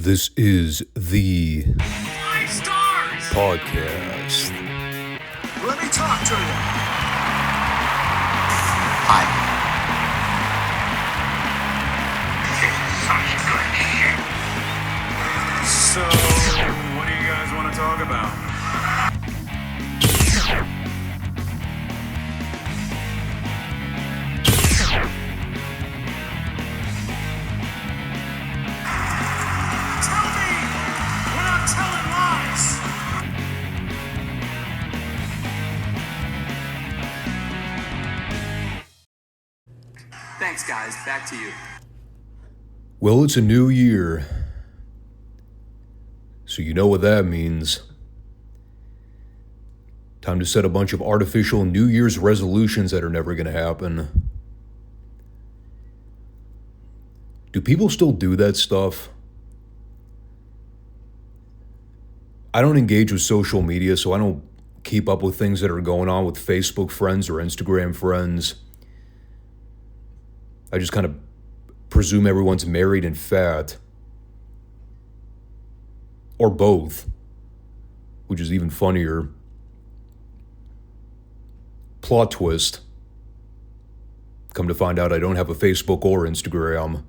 This is the Five Stars podcast. Let me talk to you. Hi. So, what do you guys want to talk about? Tell me when I'm telling lies. Thanks, guys. Back to you. Well, it's a new year. So you know what that means. Time to set a bunch of artificial New Year's resolutions that are never going to happen. Do people still do that stuff? I don't engage with social media, so I don't keep up with things that are going on with Facebook friends or Instagram friends. I just kind of presume everyone's married and fat. Or both, which is even funnier. Plot twist. Come to find out I don't have a Facebook or Instagram.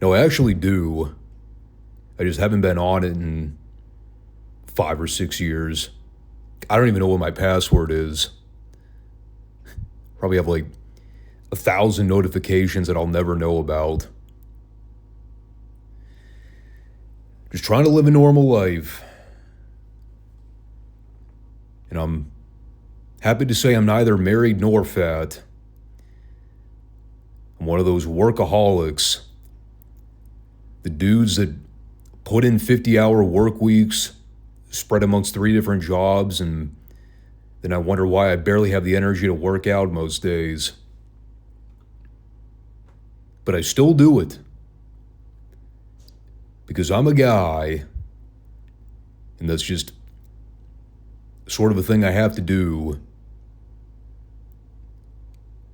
No, I actually do. I just haven't been on it in 5 or 6 years. I don't even know what my password is. Probably have like 1,000 notifications that I'll never know about. Just trying to live a normal life. And I'm happy to say I'm neither married nor fat. I'm one of those workaholics. The dudes that put in 50-hour work weeks, spread amongst 3 different jobs, and then I wonder why I barely have the energy to work out most days. But I still do it. Because I'm a guy, and that's just sort of a thing I have to do.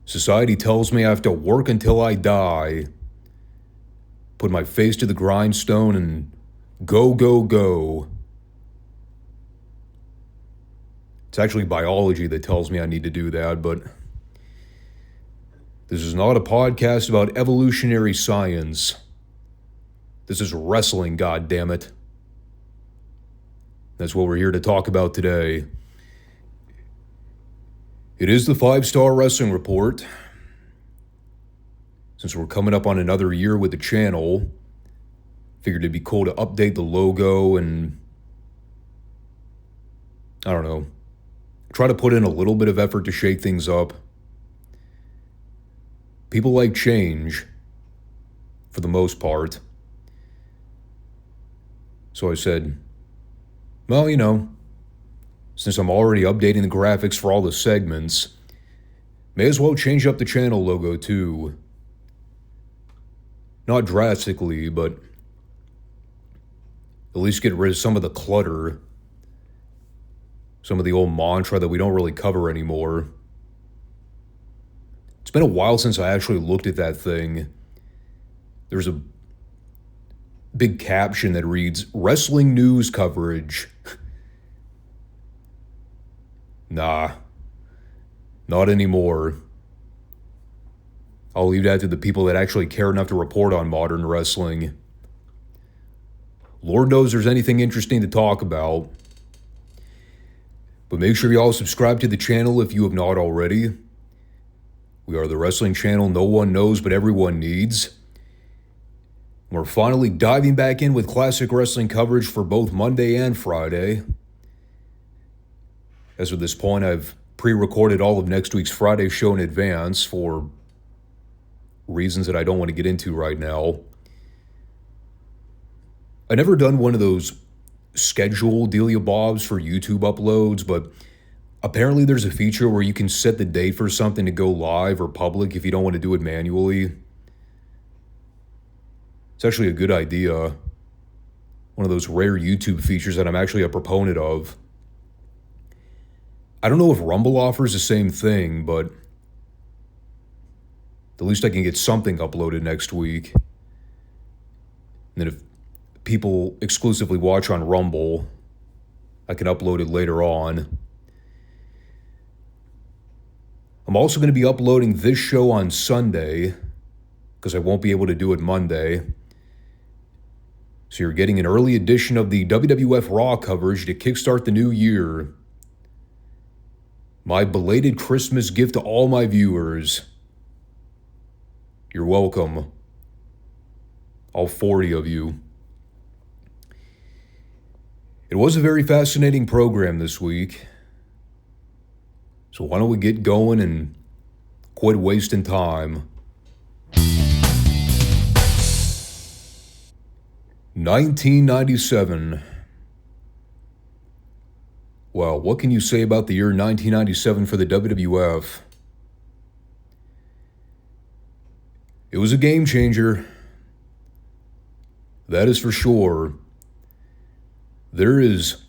Society tells me I have to work until I die, put my face to the grindstone, and go, go, go. It's actually biology that tells me I need to do that, but this is not a podcast about evolutionary science. This is wrestling, goddammit. That's what we're here to talk about today. It is the 5 Starr Wrestling Report. Since we're coming up on another year with the channel, figured it'd be cool to update the logo and, I don't know, try to put in a little bit of effort to shake things up. People like change, for the most part. So I said, well, you know, since I'm already updating the graphics for all the segments, may as well change up the channel logo too. Not drastically, but at least get rid of some of the clutter. Some of the old mantra that we don't really cover anymore. It's been a while since I actually looked at that thing. There's a big caption that reads, "Wrestling news coverage." Nah, not anymore. I'll leave that to the people that actually care enough to report on modern wrestling. Lord knows there's anything interesting to talk about. But make sure you all subscribe to the channel if you have not already. We are the wrestling channel no one knows but everyone needs. We're finally diving back in with classic wrestling coverage for both Monday and Friday. As of this point, I've pre-recorded all of next week's Friday show in advance for reasons that I don't want to get into right now. I've never done one of those schedule Delia Bobs for YouTube uploads, but apparently there's a feature where you can set the date for something to go live or public if you don't want to do it manually. It's actually a good idea. One of those rare YouTube features that I'm actually a proponent of. I don't know if Rumble offers the same thing, but at least I can get something uploaded next week. And then if people exclusively watch on Rumble, I can upload it later on. I'm also going to be uploading this show on Sunday because I won't be able to do it Monday. So you're getting an early edition of the WWF Raw coverage to kickstart the new year. My belated Christmas gift to all my viewers. You're welcome. All 40 of you. It was a very fascinating program this week. So why don't we get going and quit wasting time. 1997. Well, what can you say about the year 1997 for the WWF? It was a game changer. That is for sure. There is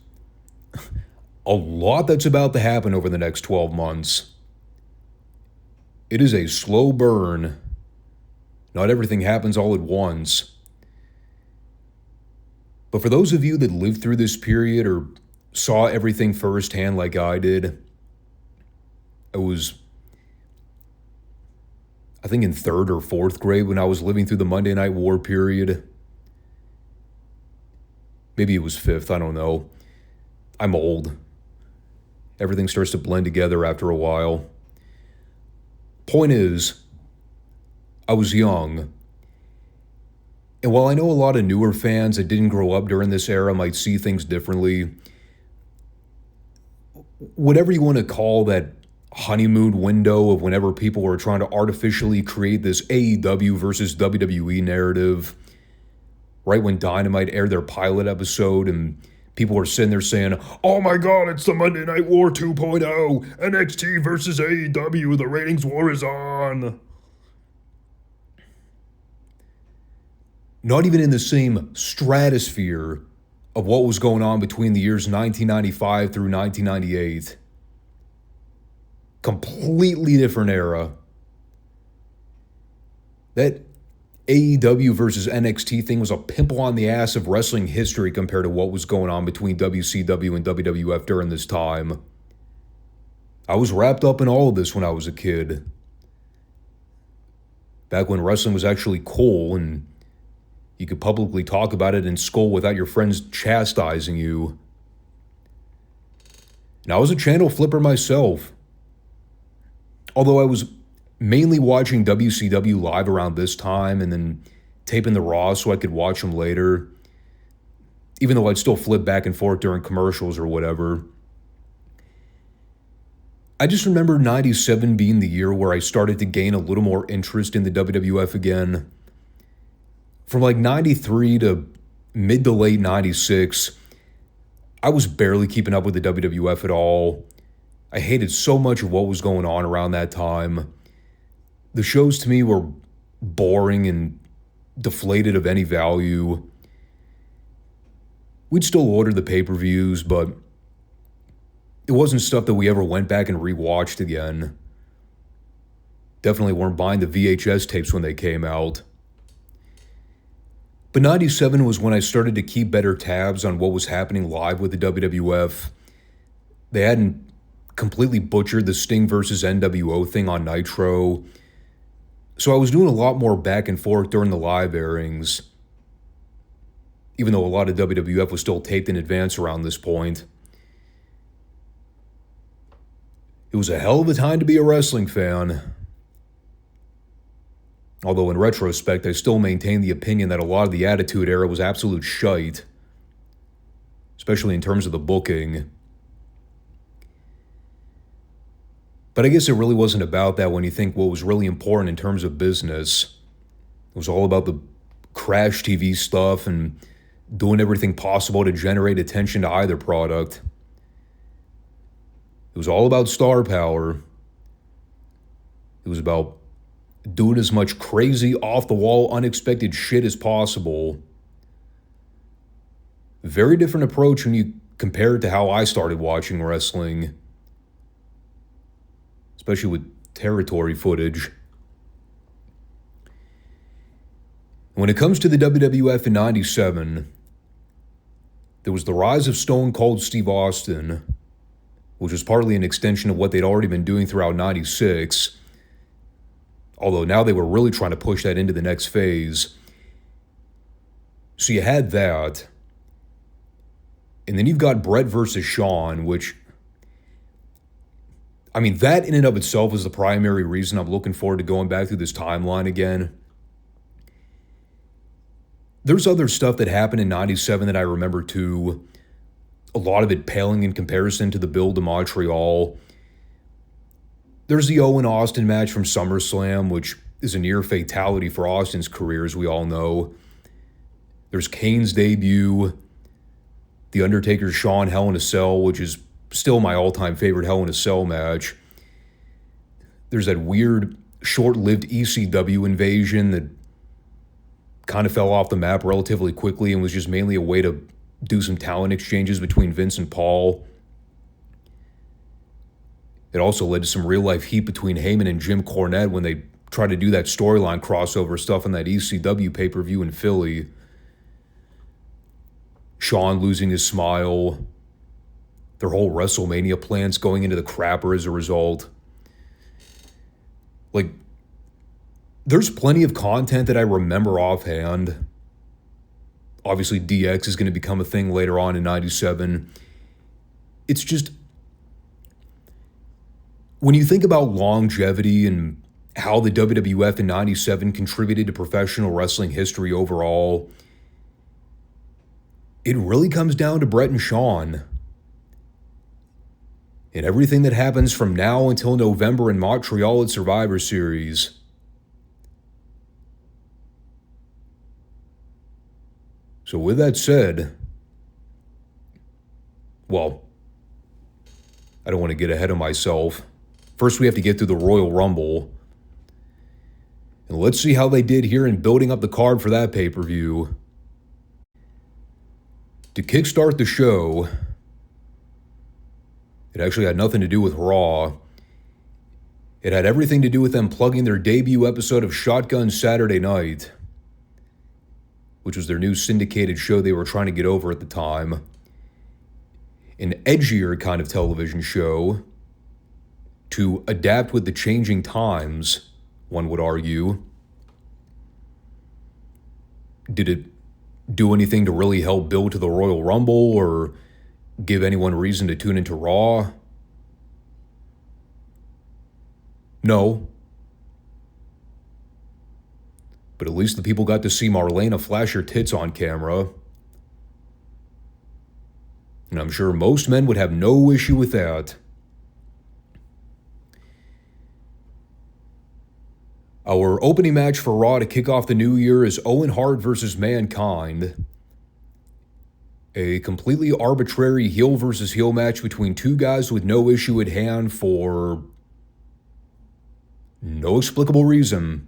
a lot that's about to happen over the next 12 months. It is a slow burn. Not everything happens all at once. But for those of you that lived through this period or saw everything firsthand like I did, I think in 3rd or 4th grade when I was living through the Monday Night War period. Maybe it was 5th, I don't know. I'm old. Everything starts to blend together after a while. Point is, I was young. And while I know a lot of newer fans that didn't grow up during this era might see things differently, whatever you want to call that honeymoon window of whenever people were trying to artificially create this AEW versus WWE narrative, right when Dynamite aired their pilot episode and people were sitting there saying, "Oh my God, it's the Monday Night War 2.0, NXT versus AEW, the ratings war is on." Not even in the same stratosphere of what was going on between the years 1995 through 1998. Completely different era. That AEW versus NXT thing was a pimple on the ass of wrestling history compared to what was going on between WCW and WWF during this time. I was wrapped up in all of this when I was a kid. Back when wrestling was actually cool and you could publicly talk about it in school without your friends chastising you. And I was a channel flipper myself. Although I was mainly watching WCW live around this time and then taping the Raw so I could watch them later, even though I'd still flip back and forth during commercials or whatever. I just remember 97 being the year where I started to gain a little more interest in the WWF again. From like 93 to mid to late 96, I was barely keeping up with the WWF at all. I hated so much of what was going on around that time. The shows to me were boring and deflated of any value. We'd still order the pay-per-views, but it wasn't stuff that we ever went back and rewatched again. Definitely weren't buying the VHS tapes when they came out. But 97 was when I started to keep better tabs on what was happening live with the WWF. They hadn't completely butchered the Sting versus NWO thing on Nitro. So I was doing a lot more back and forth during the live airings, even though a lot of WWF was still taped in advance around this point. It was a hell of a time to be a wrestling fan. Although in retrospect, I still maintain the opinion that a lot of the Attitude Era was absolute shite, especially in terms of the booking. But I guess it really wasn't about that when you think what was really important in terms of business. It was all about the crash TV stuff and doing everything possible to generate attention to either product. It was all about star power. It was about doing as much crazy, off-the-wall, unexpected shit as possible. Very different approach when you compare it to how I started watching wrestling, especially with territory footage. When it comes to the WWF in 97, there was the rise of Stone Cold Steve Austin, which was partly an extension of what they'd already been doing throughout 96, although now they were really trying to push that into the next phase. So you had that. And then you've got Bret versus Shawn, which, I mean, that in and of itself is the primary reason I'm looking forward to going back through this timeline again. There's other stuff that happened in 97 that I remember too. A lot of it paling in comparison to the build to Montreal. There's the Owen Austin match from SummerSlam, which is a near fatality for Austin's career, as we all know. There's Kane's debut. The Undertaker's Shawn Hell in a Cell, which is still my all-time favorite Hell in a Cell match. There's that weird, short-lived ECW invasion that kind of fell off the map relatively quickly and was just mainly a way to do some talent exchanges between Vince and Paul. It also led to some real-life heat between Heyman and Jim Cornette when they tried to do that storyline crossover stuff in that ECW pay-per-view in Philly. Shawn losing his smile. Their whole WrestleMania plans going into the crapper as a result. Like, there's plenty of content that I remember offhand. Obviously, DX is going to become a thing later on in 97. It's just, when you think about longevity and how the WWF in 97 contributed to professional wrestling history overall, it really comes down to Bret and Shawn. And everything that happens from now until November in Montreal at Survivor Series. So with that said, well, I don't want to get ahead of myself. First, we have to get through the Royal Rumble. And let's see how they did here in building up the card for that pay-per-view. To kickstart the show, it actually had nothing to do with Raw. It had everything to do with them plugging their debut episode of Shotgun Saturday Night, which was their new syndicated show they were trying to get over at the time. An edgier kind of television show to adapt with the changing times, one would argue. Did it do anything to really help build to the Royal Rumble or give anyone reason to tune into Raw? No. But at least the people got to see Marlena flash her tits on camera. And I'm sure most men would have no issue with that. Our opening match for Raw to kick off the new year is Owen Hart versus Mankind. A completely arbitrary heel versus heel match between two guys with no issue at hand for no explicable reason.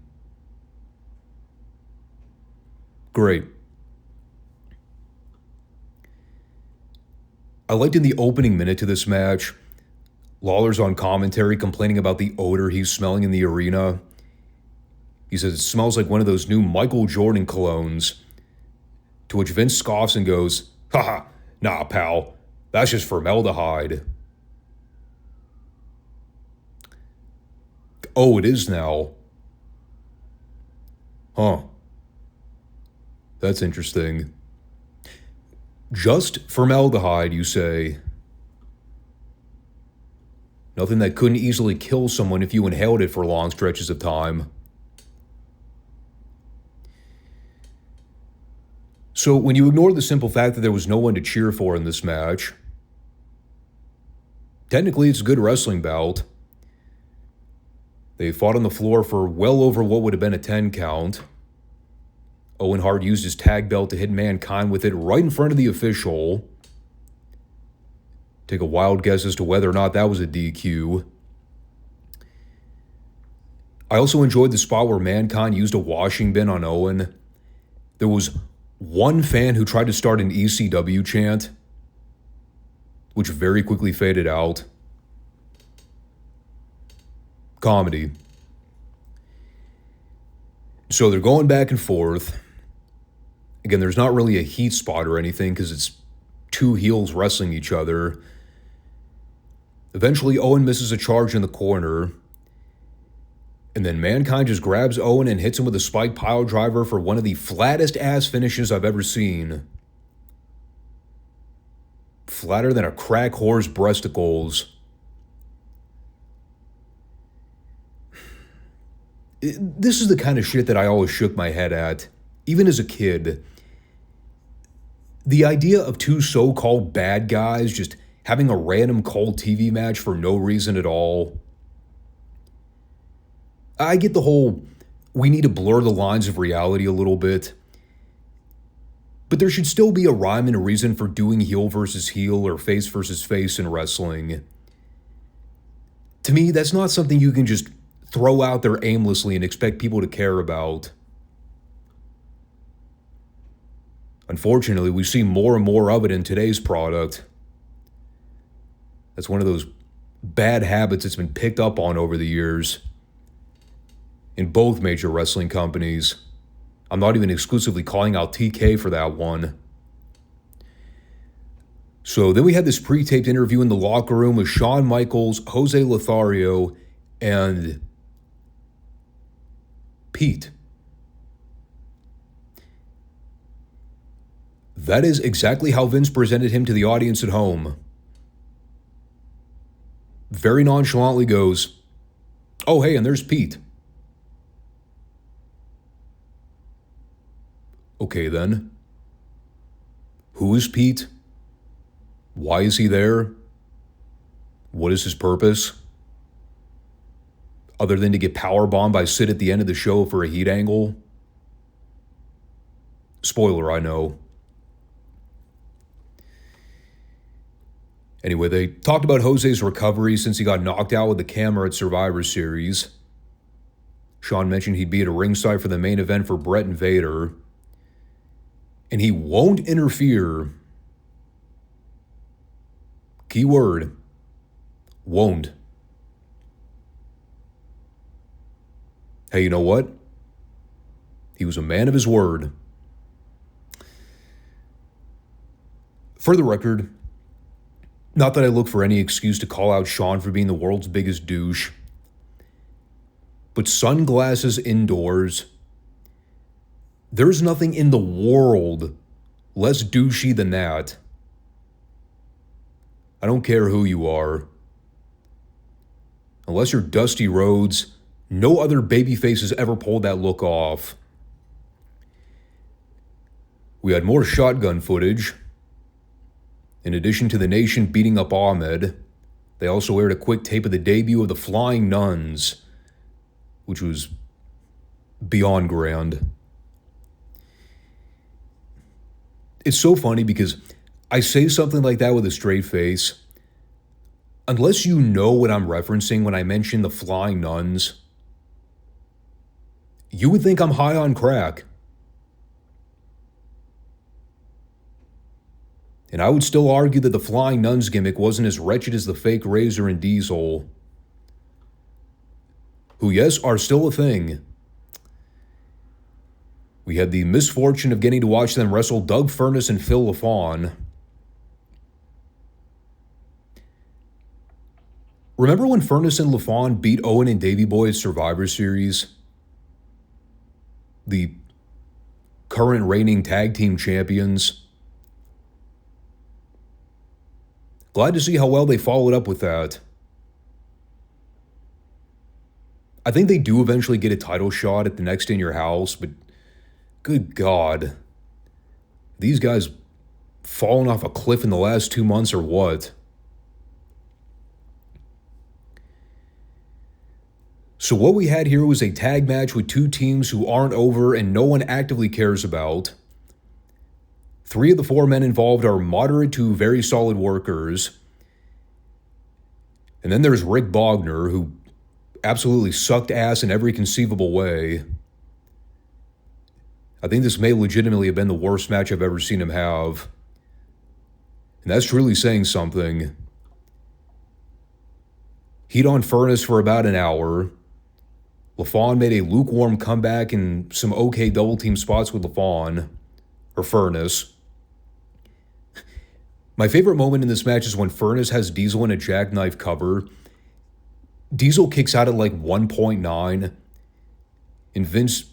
Great. I liked in the opening minute to this match, Lawler's on commentary complaining about the odor he's smelling in the arena. He says it smells like one of those new Michael Jordan colognes. To which Vince scoffs and goes, "Haha, nah, pal, that's just formaldehyde." Oh, it is now. Huh. That's interesting. Just formaldehyde, you say? Nothing that couldn't easily kill someone if you inhaled it for long stretches of time. So when you ignore the simple fact that there was no one to cheer for in this match, technically it's a good wrestling bout. They fought on the floor for well over what would have been a 10 count. Owen Hart used his tag belt to hit Mankind with it right in front of the official. Take a wild guess as to whether or not that was a DQ. I also enjoyed the spot where Mankind used a washing bin on Owen. There was one fan who tried to start an ECW chant, which very quickly faded out. Comedy. So they're going back and forth. Again, there's not really a heat spot or anything because it's two heels wrestling each other. Eventually, Owen misses a charge in the corner. And then Mankind just grabs Owen and hits him with a spike pile driver for one of the flattest ass finishes I've ever seen. Flatter than a crack whore's breasticles. This is the kind of shit that I always shook my head at, even as a kid. The idea of two so-called bad guys just having a random cold TV match for no reason at all. I get the whole, we need to blur the lines of reality a little bit. But there should still be a rhyme and a reason for doing heel versus heel or face versus face in wrestling. To me, that's not something you can just throw out there aimlessly and expect people to care about. Unfortunately, we see more and more of it in today's product. That's one of those bad habits that's been picked up on over the years in both major wrestling companies. I'm not even exclusively calling out TK for that one. So then we had this pre-taped interview in the locker room with Shawn Michaels, Jose Lothario, and Pete. That is exactly how Vince presented him to the audience at home. Very nonchalantly goes, "Oh, hey, and there's Pete." Okay, then. Who is Pete? Why is he there? What is his purpose? Other than to get powerbombed by Sid at the end of the show for a heat angle? Spoiler, I know. Anyway, they talked about Jose's recovery since he got knocked out with the camera at Survivor Series. Shawn mentioned he'd be at a ringside for the main event for Bret and Vader. And he won't interfere. Keyword, won't. Hey, you know what? He was a man of his word. For the record, not that I look for any excuse to call out Shawn for being the world's biggest douche, but sunglasses indoors, there's nothing in the world less douchey than that. I don't care who you are. Unless you're Dusty Rhodes, no other babyface has ever pulled that look off. We had more shotgun footage. In addition to the Nation beating up Ahmed, they also aired a quick tape of the debut of the Flying Nuns, which was beyond grand. It's so funny because I say something like that with a straight face. Unless you know what I'm referencing when I mention the Flying Nuns, you would think I'm high on crack. And I would still argue that the Flying Nuns gimmick wasn't as wretched as the fake Razor and Diesel, who, yes, are still a thing. We had the misfortune of getting to watch them wrestle Doug Furnas and Phil LaFawn. Remember when Furnas and LaFawn beat Owen and Davey Boy at Survivor Series? The current reigning tag team champions. Glad to see how well they followed up with that. I think they do eventually get a title shot at the next In Your House, but good God. These guys fallen off a cliff in the last 2 months or what? So what we had here was a tag match with two teams who aren't over and no one actively cares about. 3 of the 4 men involved are moderate to very solid workers. And then there's Rick Bogner, who absolutely sucked ass in every conceivable way. I think this may legitimately have been the worst match I've ever seen him have. And that's truly saying something. Heat on Furnas for about an hour. LaFawn made a lukewarm comeback and some okay double team spots with LaFawn. or Furnace. My favorite moment in this match is when Furnace has Diesel in a jackknife cover. Diesel kicks out at like 1.9, and Vince,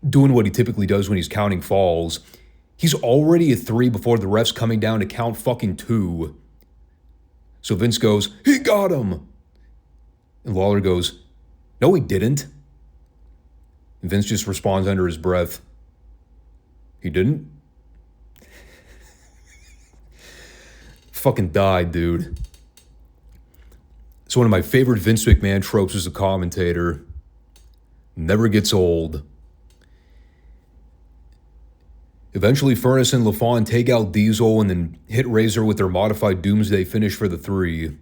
doing what he typically does when he's counting falls, he's already at 3 before the ref's coming down to count fucking 2. So Vince goes, "He got him!" And Lawler goes, "No, he didn't." And Vince just responds under his breath, "He didn't?" Fucking died, dude. It's one of my favorite Vince McMahon tropes as a commentator. Never gets old. Eventually, Furnace and LaFawn take out Diesel and then hit Razor with their modified Doomsday finish for the 3.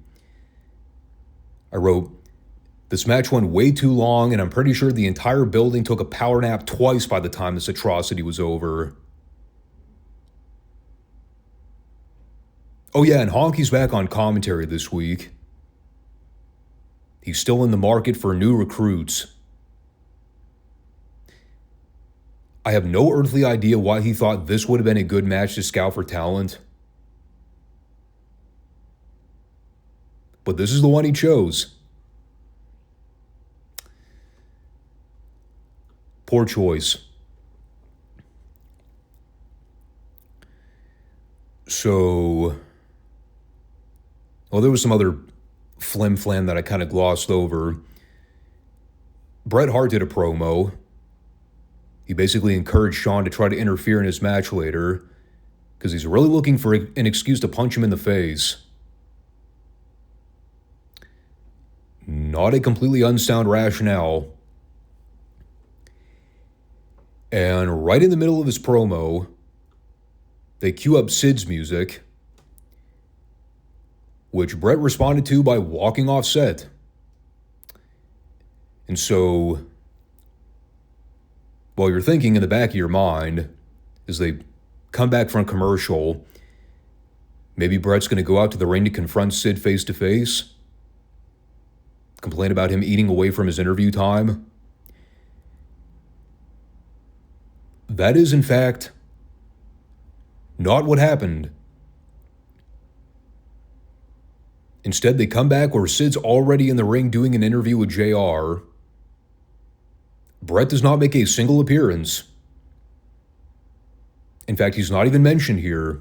I wrote, "This match went way too long, and I'm pretty sure the entire building took a power nap twice by the time this atrocity was over." Oh yeah, and Honky's back on commentary this week. He's still in the market for new recruits. I have no earthly idea why he thought this would have been a good match to scout for talent. But this is the one he chose. Poor choice. So, well, there was some other flim-flam that I kind of glossed over. Bret Hart did a promo. He basically encouraged Shawn to try to interfere in his match later because he's really looking for an excuse to punch him in the face. Not a completely unsound rationale. And right in the middle of his promo, they cue up Sid's music, which Bret responded to by walking off set. And so, while you're thinking in the back of your mind, as they come back from commercial, maybe Bret's going to go out to the ring to confront Sid face to face, complain about him eating away from his interview time. That is, in fact, not what happened. Instead, they come back where Sid's already in the ring doing an interview with JR. Bret does not make a single appearance. In fact, he's not even mentioned here.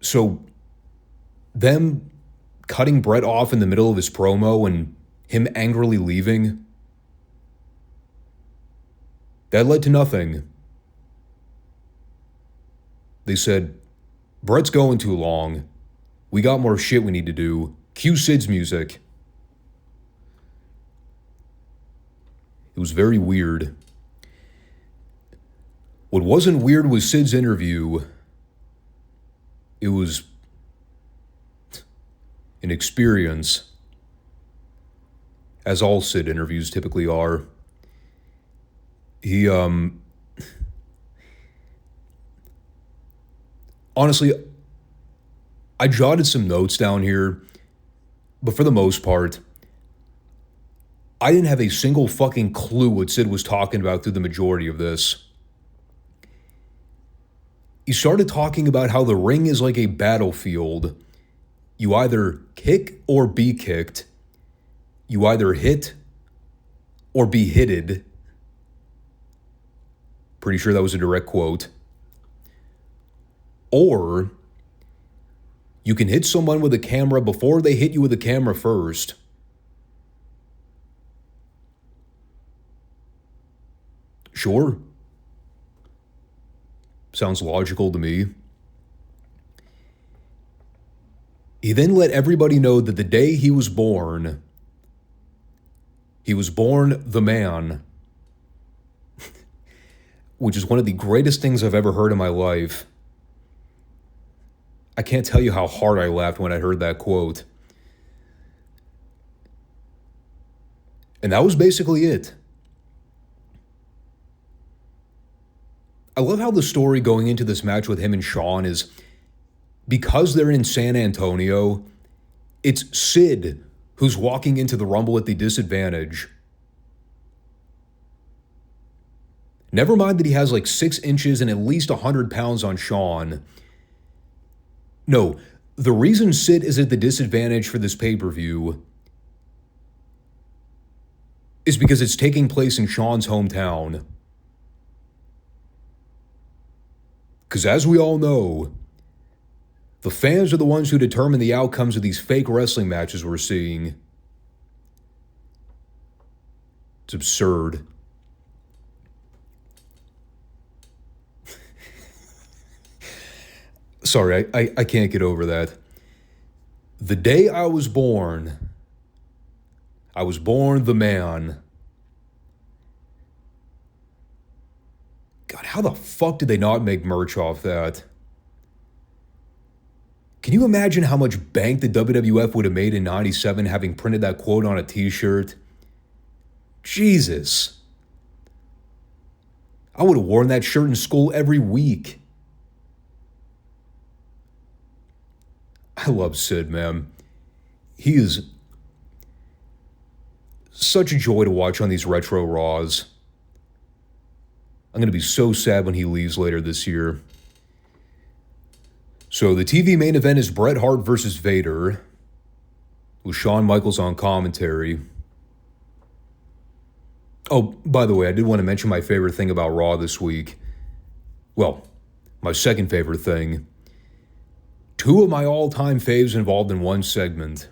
So, them cutting Bret off in the middle of his promo and him angrily leaving, that led to nothing. They said, "Bret's going too long. We got more shit we need to do. Cue Sid's music." It was very weird. What wasn't weird was Sid's interview. It was an experience, as all Sid interviews typically are. He, honestly, I jotted some notes down here, but for the most part, I didn't have a single fucking clue what Sid was talking about through the majority of this. He started talking about how the ring is like a battlefield. You either kick or be kicked. You either hit or be hitted. Pretty sure that was a direct quote. Or you can hit someone with a camera before they hit you with a camera first. Sure. Sounds logical to me. He then let everybody know that the day he was born the man, which is one of the greatest things I've ever heard in my life. I can't tell you how hard I laughed when I heard that quote. And that was basically it. I love how the story going into this match with him and Shawn is, because they're in San Antonio, it's Sid who's walking into the Rumble at the disadvantage. Never mind that he has like 6 inches and at least 100 pounds on Shawn. No, the reason Sid is at the disadvantage for this pay-per-view is because it's taking place in Shawn's hometown. Because as we all know, the fans are the ones who determine the outcomes of these fake wrestling matches we're seeing. It's absurd. Sorry, I can't get over that. The day I was born the man. God, how the fuck did they not make merch off that? Can you imagine how much bank the WWF would have made in 97 having printed that quote on a t-shirt? Jesus. I would have worn that shirt in school every week. I love Sid, man. He is such a joy to watch on these retro Raws. I'm going to be so sad when he leaves later this year. So the TV main event is Bret Hart versus Vader, with Shawn Michaels on commentary. Oh, by the way, I did want to mention my favorite thing about Raw this week. Well, my second favorite thing. 2 of my all-time faves involved in one segment.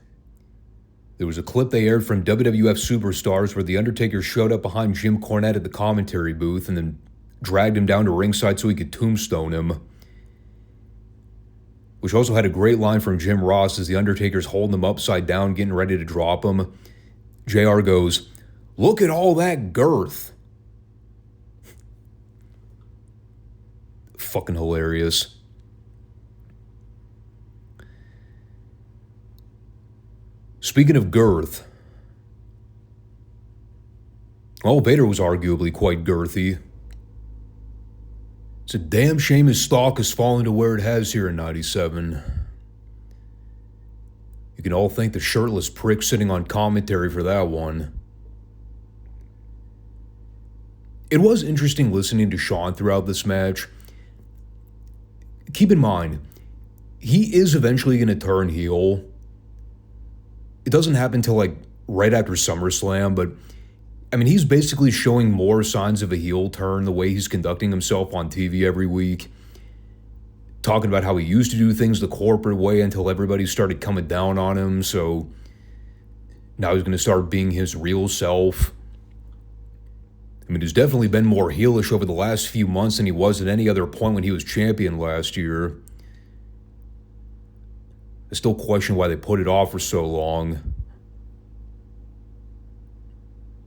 There was a clip they aired from WWF Superstars where The Undertaker showed up behind Jim Cornette at the commentary booth and then dragged him down to ringside so he could tombstone him. Which also had a great line from Jim Ross as The Undertaker's holding him upside down, getting ready to drop him. JR goes, "Look at all that girth." Fucking hilarious. Speaking of girth, well, Vader was arguably quite girthy. It's a damn shame his stock has fallen to where it has here in 97. You can all thank the shirtless prick sitting on commentary for that one. It was interesting listening to Shawn throughout this match. Keep in mind, he is eventually going to turn heel. It doesn't happen till like right after SummerSlam, but I mean, he's basically showing more signs of a heel turn the way he's conducting himself on TV every week. Talking about how he used to do things the corporate way until everybody started coming down on him, so now he's going to start being his real self. I mean, he's definitely been more heelish over the last few months than he was at any other point when he was champion last year. I still question why they put it off for so long.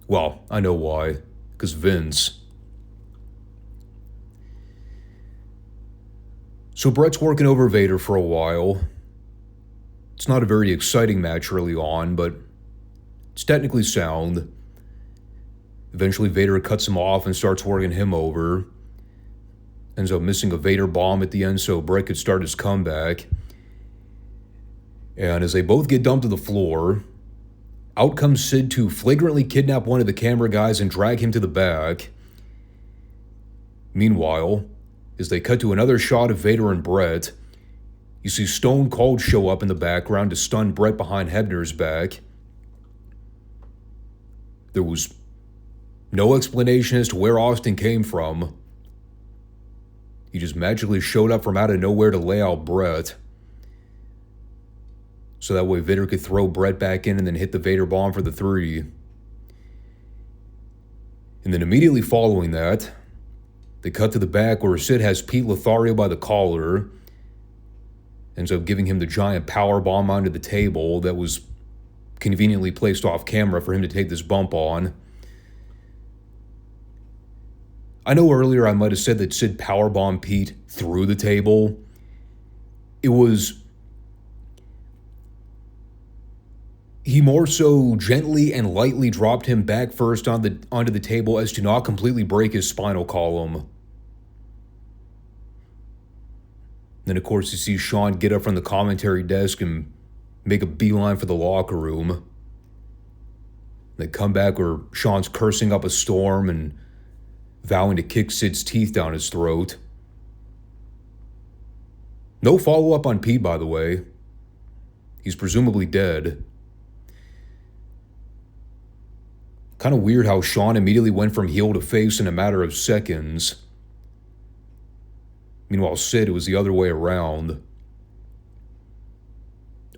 Well, I know why. Because Vince. So Bret's working over Vader for a while. It's not a very exciting match early on, but it's technically sound. Eventually Vader cuts him off and starts working him over. Ends up missing a Vader bomb at the end so Bret could start his comeback. And as they both get dumped to the floor, out comes Sid to flagrantly kidnap one of the camera guys and drag him to the back. Meanwhile, as they cut to another shot of Vader and Bret, you see Stone Cold show up in the background to stun Bret behind Hebner's back. There was no explanation as to where Austin came from. He just magically showed up from out of nowhere to lay out Bret. So that way Vader could throw Bret back in and then hit the Vader bomb for the 3. And then immediately following that, they cut to the back where Sid has Pete Lothario by the collar. Ends up giving him the giant power bomb onto the table that was conveniently placed off camera for him to take this bump on. I know earlier I might have said that Sid powerbombed Pete through the table. It was... He more so gently and lightly dropped him back first onto the table as to not completely break his spinal column. Then, of course, you see Shawn get up from the commentary desk and make a beeline for the locker room. They come back where Shawn's cursing up a storm and vowing to kick Sid's teeth down his throat. No follow-up on Pete, by the way. He's presumably dead. Kind of weird how Shawn immediately went from heel to face in a matter of seconds. Meanwhile, Sid, it was the other way around.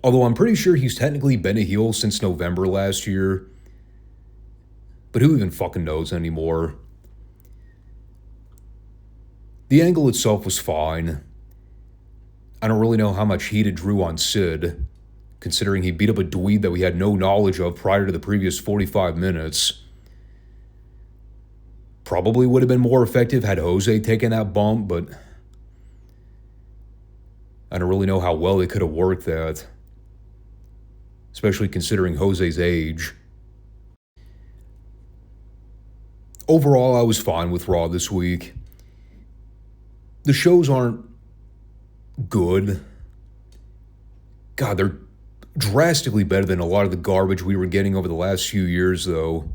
Although I'm pretty sure he's technically been a heel since November last year. But who even fucking knows anymore? The angle itself was fine. I don't really know how much heat it drew on Sid, considering he beat up a dweeb that we had no knowledge of prior to the previous 45 minutes. Probably would have been more effective had Jose taken that bump, but I don't really know how well they could have worked that, especially considering Jose's age. Overall, I was fine with Raw this week. The shows aren't good. God, they're drastically better than a lot of the garbage we were getting over the last few years, though.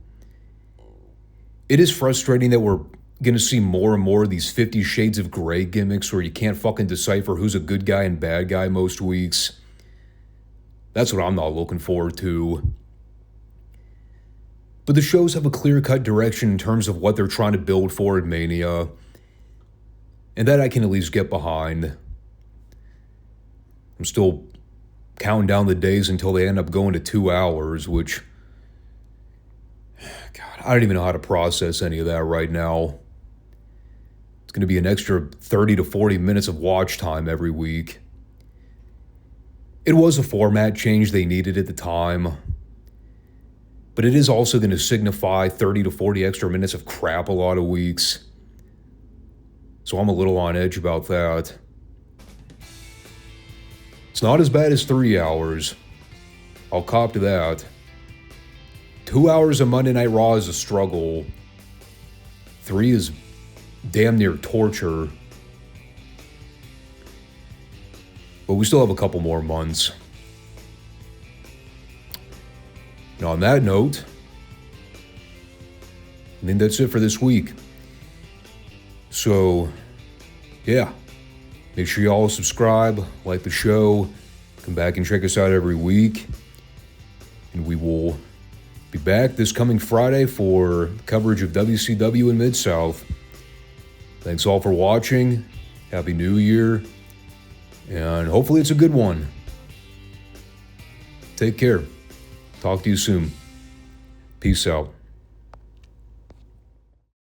It is frustrating that we're going to see more and more of these 50 Shades of Grey gimmicks where you can't fucking decipher who's a good guy and bad guy most weeks. That's what I'm not looking forward to. But the shows have a clear-cut direction in terms of what they're trying to build for at Mania, and that I can at least get behind. I'm still counting down the days until they end up going to 2 hours, which, God, I don't even know how to process any of that right now. It's going to be an extra 30 to 40 minutes of watch time every week. It was a format change they needed at the time, but it is also going to signify 30 to 40 extra minutes of crap a lot of weeks. So I'm a little on edge about that. It's not as bad as 3 hours. I'll cop to that. 2 hours of Monday Night Raw is a struggle. 3 is damn near torture. But we still have a couple more months. And on that note, I think that's it for this week. So, yeah. Make sure you all subscribe, like the show, come back and check us out every week. And we will be back this coming Friday for coverage of WCW in Mid-South. Thanks all for watching. Happy New Year. And hopefully it's a good one. Take care. Talk to you soon. Peace out.